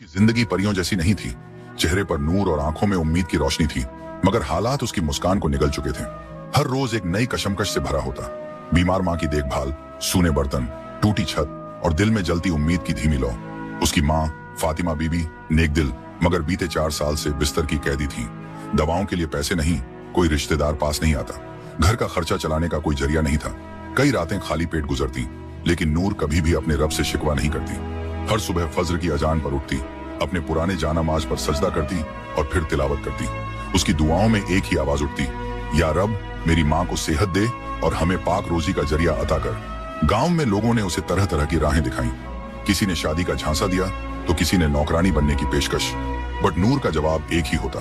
उसकी जिंदगी परियों जैसी नहीं थी। चेहरे पर नूर और आंखों में उम्मीद की रोशनी थी, मगर हालात उसकी मुस्कान को निगल चुके थे। हर रोज एक नई कशमकश से भरा होता। बीमार माँ की देखभाल, सूने बर्तन, टूटी छत और दिल में जलती उम्मीद की धीमी लौ। उसकी माँ फातिमा बीबी नेक दिल, मगर बीते 4 साल से बिस्तर की कैदी थी। दवाओं के लिए पैसे नहीं, कोई रिश्तेदार पास नहीं आता, घर का खर्चा चलाने का कोई जरिया नहीं था। कई रातें खाली पेट गुजरती, लेकिन नूर कभी भी अपने रब से शिकवा नहीं करती। हर सुबह फज्र की अजान पर उठती, अपने पुराने जानामाज पर सजदा करती और फिर तिलावत करती। उसकी दुआओं में एक ही आवाज उठती, या रब, मेरी माँ को सेहत दे और हमें पाक रोजी का जरिया अता कर। गांव में लोगों ने उसे तरह तरह की राहें दिखाई। किसी ने शादी का झांसा दिया तो किसी ने नौकरानी बनने की पेशकश। बट नूर का जवाब एक ही होता,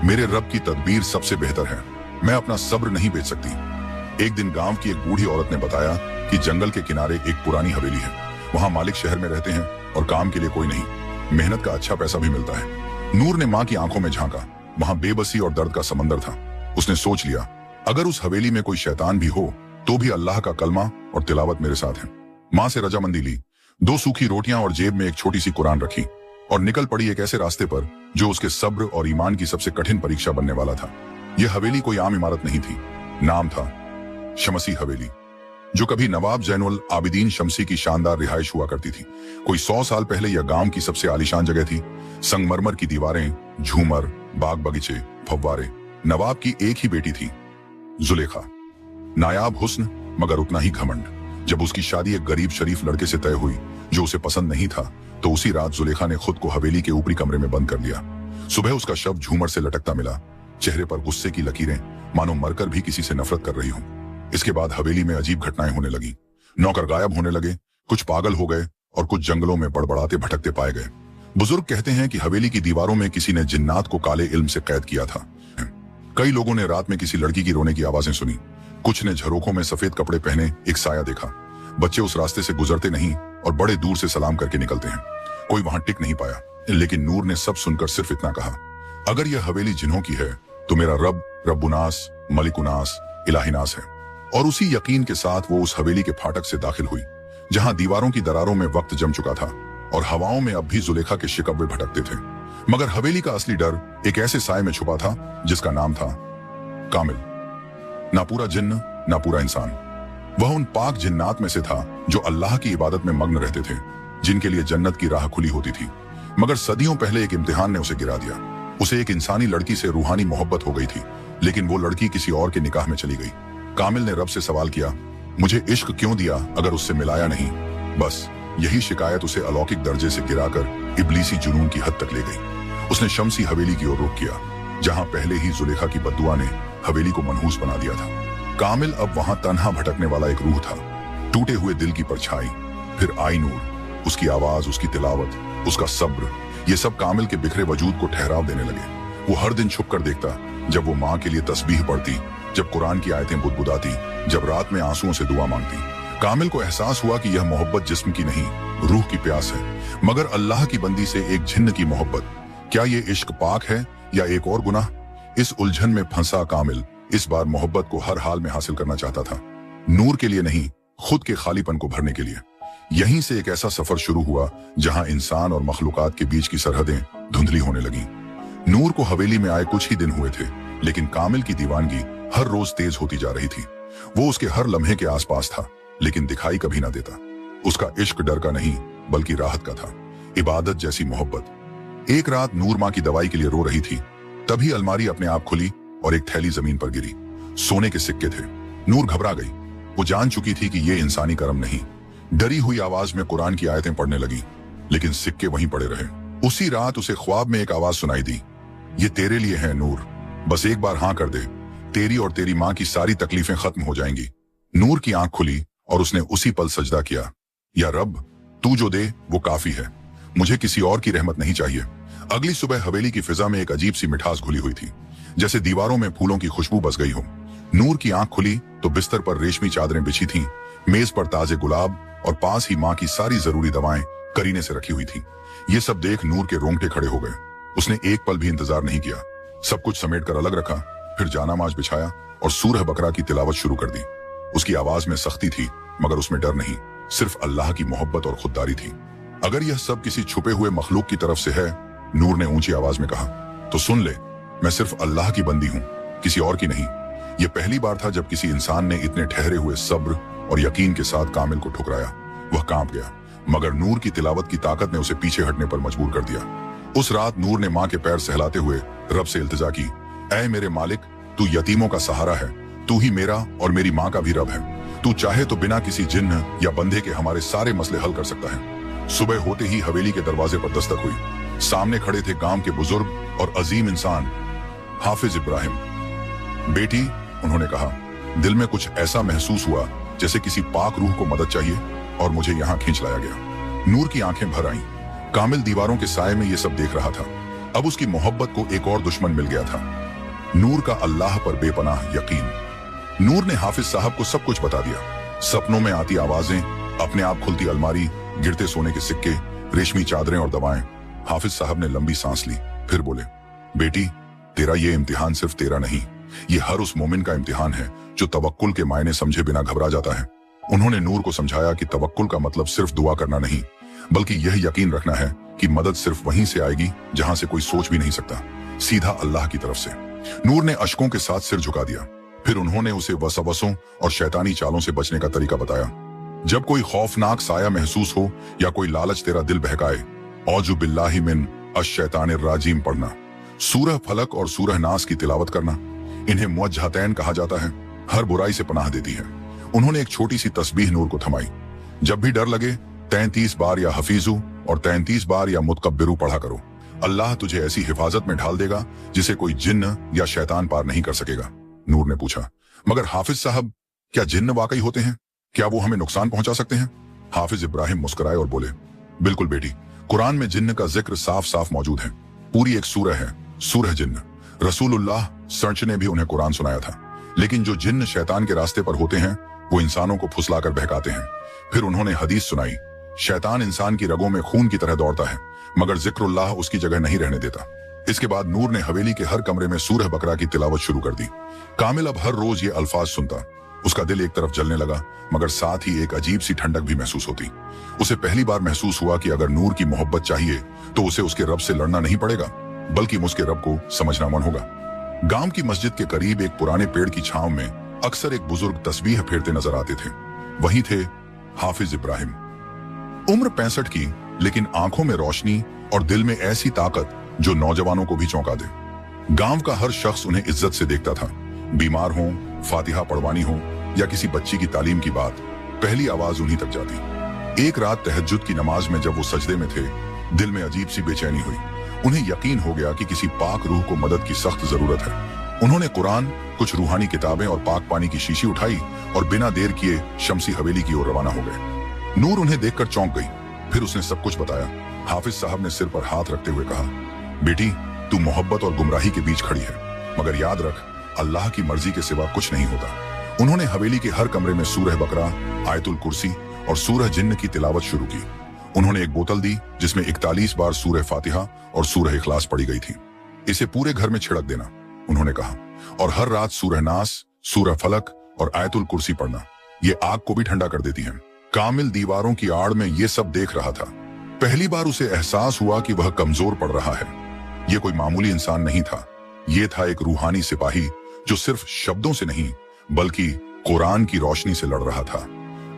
मेरे रब की तदबीर सबसे बेहतर है, मैं अपना सब्र नहीं बेच सकती। एक दिन गांव की एक बूढ़ी औरत ने बताया कि जंगल के किनारे एक पुरानी हवेली है। वहां मालिक शहर में रहते हैं और काम के लिए कोई नहीं, मेहनत का अच्छा पैसा भी मिलता है। नूर ने माँ की आंखों में झांका, वहां बेबसी और दर्द का समंदर था। उसने सोच लिया, अगर उस हवेली में कोई शैतान भी हो तो भी अल्लाह का कलमा और तिलावत मेरे साथ है। माँ से रजामंदी ली, 2 सूखी रोटियां और जेब में एक छोटी सी कुरान रखी और निकल पड़ी एक ऐसे रास्ते पर जो उसके सब्र और ईमान की सबसे कठिन परीक्षा बनने वाला था। यह हवेली कोई आम इमारत नहीं थी, नाम था शमसी हवेली, जो कभी नवाब जैनुल आबिदीन शमसी की शानदार रिहाइश हुआ करती थी। कोई 100 साल पहले यह गांव की सबसे आलीशान जगह थी। संगमरमर की दीवारें, झूमर, बाग बगीचे, फव्वारे। नवाब की एक ही बेटी थी, जुलेखा। नायाब हुस्न, मगर उतना ही घमंड। जब उसकी शादी एक गरीब शरीफ लड़के से तय हुई जो उसे पसंद नहीं था, तो उसी रात जुलेखा ने खुद को हवेली के ऊपरी कमरे में बंद कर लिया। सुबह उसका शव झूमर से लटकता मिला, चेहरे पर गुस्से की लकीरें, मानो मरकर भी किसी से नफरत कर रही हो। इसके बाद हवेली में अजीब घटनाएं होने लगी। नौकर गायब होने लगे, कुछ पागल हो गए और कुछ जंगलों में बड़बड़ाते भटकते पाए गए। बुजुर्ग कहते हैं कि हवेली की दीवारों में किसी ने जिन्नात को काले इल्म से कैद किया था। कई लोगों ने रात में किसी लड़की की रोने की आवाजें सुनी। कुछ ने झरोखों में सफेद कपड़े पहने एक साया देखा। बच्चे उस रास्ते से गुजरते नहीं और बड़े दूर से सलाम करके निकलते हैं। कोई वहां टिक नहीं पाया, लेकिन नूर ने सब सुनकर सिर्फ इतना कहा, अगर यह हवेली जिन्हों की है तो मेरा रब रब्बुनास, मलिकुनास, इलाहिनास है। और उसी यकीन के साथ वो उस हवेली के फाटक से दाखिल हुई, जहां दीवारों की दरारों में वक्त जम चुका था और हवाओं में अब भी जुलेखा के शिकवे भटकते थे। मगर हवेली का असली डर एक ऐसे साए में छुपा था जिसका नाम था कामिल। ना पूरा जिन्न, ना पूरा इंसान। वह उन पाक जिन्नात में से था जो अल्लाह की इबादत में मग्न रहते थे, जिनके लिए जन्नत की राह खुली होती थी। मगर सदियों पहले एक इम्तिहान ने उसे गिरा दिया। उसे एक इंसानी लड़की से रूहानी मोहब्बत हो गई थी, लेकिन वो लड़की किसी और के निकाह में चली गई। कामिल ने रब से सवाल किया, मुझे इश्क क्यों दिया अगर उससे मिलाया नहीं? बस यही शिकायत उसे अलौकिक दर्जे से गिराकर इब्लीसी जुनून की हद तक ले गई। उसने शमसी हवेली की ओर रुख किया, जहां पहले ही जुलेखा की बद्दुआ ने हवेली को मनहूस बना दिया था। कामिल अब वहां तन्हा भटकने वाला एक रूह था, टूटे हुए दिल की परछाई। फिर आई नूर, उसकी आवाज, उसकी तिलावत, उसका सब्र, ये सब कामिल के बिखरे वजूद को ठहराव देने लगे। वो हर दिन छुप कर देखता, जब वो माँ के लिए तस्बीह पढ़ती, जब कुरान की आयतें बुदबुदाती, जब रात में आंसुओं से दुआ मांगती। कामिल को एहसास हुआ कि यह मोहब्बत जिस्म की नहीं, रूह की प्यास है। मगर अल्लाह की बंदी से एक जिन्न की मोहब्बत, क्या ये इश्क पाक है या एक और गुनाह? इस उलझन में फंसा कामिल इस बार मोहब्बत को हर हाल में हासिल करना चाहता था, नूर के लिए नहीं, खुद के खालीपन को भरने के लिए। यहीं से एक ऐसा सफर शुरू हुआ जहां इंसान और मखलूकात के बीच की सरहदें धुंधली होने लगी। नूर को हवेली में आए कुछ ही दिन हुए थे, लेकिन कामिल की दीवानगी हर रोज तेज होती जा रही थी। वो उसके हर लम्हे के आसपास था, लेकिन दिखाई कभी ना देता। उसका इश्क डर का नहीं, बल्कि राहत का था, इबादत जैसी मोहब्बत। एक रात नूर माँ की दवाई के लिए रो रही थी, तभी अलमारी अपने आप खुली और एक थैली जमीन पर गिरी। सोने के सिक्के थे। नूर घबरा गई। वो जान चुकी थी कि ये इंसानी कर्म नहीं। डरी हुई आवाज में कुरान की आयतें पढ़ने लगी, लेकिन सिक्के वहीं पड़े रहे। उसी रात उसे ख्वाब में एक आवाज सुनाई दी, ये तेरे लिए है नूर, बस एक बार हाँ कर दे, तेरी और तेरी माँ की सारी तकलीफें खत्म हो जाएंगी। नूर की आंख खुली और उसने उसी पल सजदा किया, या रब, तू जो दे वो काफी है, मुझे किसी और की रहमत नहीं चाहिए। अगली सुबह हवेली की फिजा में एक अजीब सी मिठास घुली हुई थी, जैसे दीवारों में फूलों की खुशबू बस गई हो। नूर की आंख खुली तो बिस्तर पर रेशमी चादरें बिछी थीं, मेज पर ताजे गुलाब और पास ही माँ की सारी जरूरी दवाएं करीने से रखी हुई थी। ये सब देख नूर के रोंगटे खड़े हो गए। उसने एक पल भी इंतजार नहीं किया, सब कुछ समेट कर अलग रखा, फिर जानामाज बिछाया और सूरह बकरा की तिलावत शुरू कर दी। उसकी आवाज में सख्ती थी, मगर उसमें डर नहीं, सिर्फ अल्लाह की मोहब्बत और खुददारी थी। अगर यह सब किसी छुपे हुए मखलूक की तरफ से है, नूर ने ऊंची आवाज में कहा, तो सुन ले, मैं सिर्फ अल्लाह की बंदी हूं, किसी और की नहीं। यह पहली बार था जब किसी इंसान ने इतने ठहरे हुए सब्र और यकीन के साथ कामिल को ठुकराया। वह कांप गया, मगर नूर की तिलावत की ताकत ने उसे पीछे हटने पर मजबूर कर दिया। उस रात नूर ने मां के पैर सहलाते हुए रब से इल्तिजा की, ऐ मेरे मालिक, तू यतीमों का सहारा है, तू ही मेरा और मेरी मां का भी रब है। तू चाहे तो बिना किसी जिन्न या बंधे के हमारे सारे मसले हल कर सकता है। सुबह होते ही हवेली के दरवाजे पर दस्तक हुई। सामने खड़े थे गांव के बुजुर्ग और अजीम इंसान हाफिज इब्राहिम। बेटी, उन्होंने कहा, दिल में कुछ ऐसा महसूस हुआ जैसे किसी पाक रूह को मदद चाहिए और मुझे यहाँ खींच लाया गया। नूर की आंखें भर आईं। कामिल दीवारों के साए में ये सब देख रहा था। अब उसकी मोहब्बत को एक और दुश्मन मिल गया था, नूर का अल्लाह पर बेपनाह यकीन। नूर ने हाफिज साहब को सब कुछ बता दिया। सपनों में आती आवाजें, अपने आप खुलती अलमारी, गिरते सोने के सिक्के, रेशमी चादरें और दवाएं। हाफिज साहब ने लंबी सांस ली, फिर बोले, बेटी, तेरा ये इम्तिहान सिर्फ तेरा नहीं, ये हर उस मोमिन का इम्तिहान है जो तवक्कुल के मायने समझे बिना घबरा जाता है। उन्होंने नूर को समझाया कि तवक्कुल का मतलब सिर्फ दुआ करना नहीं, बल्कि यह यकीन रखना है कि मदद सिर्फ वहीं से आएगी जहां से कोई सोच भी नहीं सकता, सीधा अल्लाह की तरफ से। नूर ने अश्कों के साथ सिर झुका दिया। फिर उन्होंने उसे वसवसों और शैतानी चालों से बचने का तरीका बताया। जब कोई खौफनाक साया महसूस हो या कोई लालच तेरा दिल बहकाए, औजु बिल्लाहि मिन अश-शैतानिर राजीम पढ़ना, सूरह फलक और सूरह नास की तिलावत करना। इन्हें मुअज्जहतैन कहा जाता है, हर बुराई से पनाह देती है। उन्होंने एक छोटी सी तस्बीह नूर को थमाई। जब भी डर लगे 33 बार या हफीजू और 33 बार या मुतकब्बिरू पढ़ा करो। अल्लाह तुझे ऐसी हिफाजत में ढाल देगा जिसे कोई जिन्न या शैतान पार नहीं कर सकेगा। नूर ने पूछा, मगर हाफिज साहब, क्या जिन्न वाकई होते हैं? क्या वो हमें नुकसान पहुंचा सकते हैं? हाफिज इब्राहिम मुस्कुराए और बोले, बिल्कुल बेटी, कुरान में जिन्न का जिक्र साफ साफ मौजूद है। पूरी एक सूरह है, सूरह जिन्न। रसूलुल्लाह सर्च ने भी उन्हें कुरान सुनाया था। लेकिन जो जिन्न शैतान के रास्ते पर होते हैं, वो इंसानों को फुसलाकर बहकाते हैं। फिर उन्होंने हदीस सुनाई, शैतान इंसान की रगों में खून की तरह दौड़ता है, मगर जिक्रुल्लाह उसकी जगह नहीं रहने देता। इसके बाद नूर ने हवेली के हर कमरे में सूरह बकरा की तिलावत शुरू कर दी। कामिल अब हर रोज ये अल्फाज सुनता। उसका दिल एक तरफ जलने लगा, मगर साथ ही एक अजीब सी ठंडक भी महसूस होती। उसे पहली बार महसूस हुआ कि अगर नूर की मोहब्बत चाहिए तो उसे उसके रब से लड़ना नहीं पड़ेगा, बल्कि उसके रब को समझना मन होगा। गांव की मस्जिद के करीब एक पुराने पेड़ की छांव में अक्सर एक बुजुर्ग तस्बीह फेरते नजर आते थे। वही थे हाफिज इब्राहिम। उम्र 65 की, लेकिन आंखों में रोशनी और दिल में ऐसी ताकत जो नौजवानों को भी चौंका दे। गांव का हर शख्स उन्हें इज्जत से देखता था। बीमार हो, फातिहा पढ़वानी हो या किसी बच्ची की तालीम की बात, पहली आवाज उन्हीं तक जाती। एक रात तहज्जुद की नमाज में जब वो सजदे में थे, दिल में अजीब सी बेचैनी हुई। उन्हें यकीन हो गया कि किसी पाक रूह को मदद की सख्त जरूरत है। उन्होंने कुरान, कुछ रूहानी किताबें और पाक पानी की शीशी उठाई और बिना देर किए शमसी हवेली की ओर रवाना हो गए। नूर उन्हें देखकर चौंक गई। फिर उसने सब कुछ बताया। हाफिज साहब ने सिर पर हाथ रखते हुए कहा, बेटी, तू मोहब्बत और गुमराही के बीच खड़ी है, मगर याद रख, अल्लाह की मर्जी के सिवा कुछ नहीं होता। उन्होंने हवेली के हर कमरे में सूरह बकरा, आयतुल कुर्सी और सूरह जिन्न की तिलावत शुरू की। उन्होंने एक बोतल दी जिसमें 41 बार सूरह फातिहा और सूरह इखलास पढ़ी गई थी। इसे पूरे घर में छिड़क देना, उन्होंने कहा, और हर रात सूरह नास, सूरह फलक और आयतुल कुर्सी पढ़ना। ये आग को भी ठंडा कर देती है। कामिल दीवारों की आड़ में ये सब देख रहा था। पहली बार उसे एहसास हुआ कि वह कमजोर पड़ रहा है। ये कोई मामूली इंसान नहीं था, ये था एक रूहानी सिपाही जो सिर्फ शब्दों से नहीं बल्कि कुरान की रोशनी से लड़ रहा था।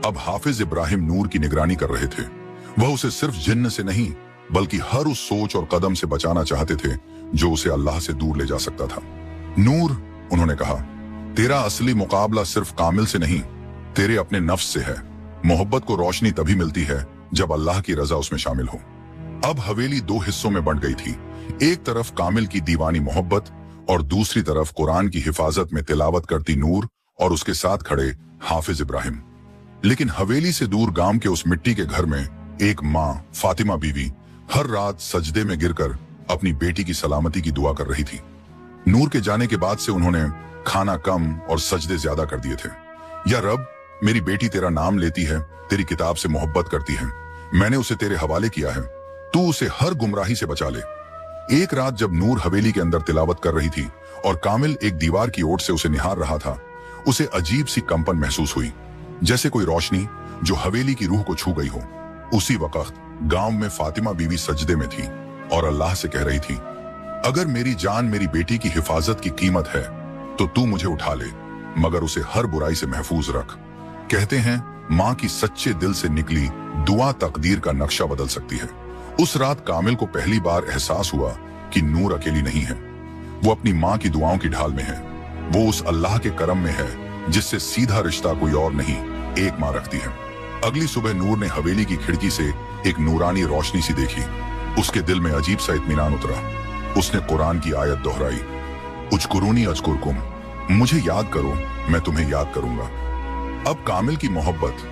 अब हाफिज इब्राहिम नूर की निगरानी कर रहे थे। वह उसे सिर्फ जिन्न से नहीं बल्कि हर उस सोच और कदम से बचाना चाहते थे जो उसे अल्लाह से दूर ले जा सकता था। नूर, उन्होंने कहा, तेरा असली मुकाबला सिर्फ कामिल से नहीं, तेरे अपने नफ्स से है। मोहब्बत को रोशनी तभी मिलती है जब अल्लाह की रजा उसमें शामिल हो। अब हवेली दो हिस्सों में बंट गई थी। एक तरफ कामिल की दीवानी मोहब्बत और दूसरी तरफ कुरान की हिफाजत में तिलावत करती नूर और उसके साथ खड़े हाफिज इब्राहिम। लेकिन हवेली से दूर गांव के उस मिट्टी के घर में एक माँ फातिमा बीवी हर रात सजदे में गिरकर अपनी बेटी की सलामती की दुआ कर रही थी। नूर के जाने के बाद से उन्होंने खाना कम और सजदे ज्यादा कर दिए थे। या रब, मेरी बेटी तेरा नाम लेती है, तेरी किताब से मोहब्बत करती है, मैंने उसे तेरे हवाले किया है, तू उसे हर गुमराही से बचा ले। एक रात जब नूर हवेली के अंदर तिलावत कर रही थी और कामिल एक दीवार की ओर से उसे निहार रहा था, उसे अजीब सी कंपन महसूस हुई, जैसे कोई रोशनी जो हवेली की रूह को छू गई हो। उसी वक्त गांव में फातिमा बीवी सजदे में थी और अल्लाह से कह रही थी, अगर मेरी जान मेरी बेटी की हिफाजत की कीमत है तो तू मुझे उठा ले, मगर उसे हर बुराई से महफूज रख। कहते हैं माँ की सच्चे दिल से निकली दुआ तकदीर का नक्शा बदल सकती है। उस रात कामिल को पहली बार एहसास हुआ कि नूर अकेली नहीं है, वो अपनी माँ की दुआओं की ढाल में है। वो उस अल्लाह के करम में है जिससे सीधा रिश्ता कोई और नहीं, एक माँ रखती है। अगली सुबह नूर ने हवेली की खिड़की से एक नूरानी रोशनी सी देखी। उसके दिल में अजीब सा इत्मीनान उतरा। उसने कुरान की आयत दोहराई, उज्कुरूनी अज़कुरकुम, मुझे याद करो मैं तुम्हें याद करूंगा। अब कामिल की मोहब्बत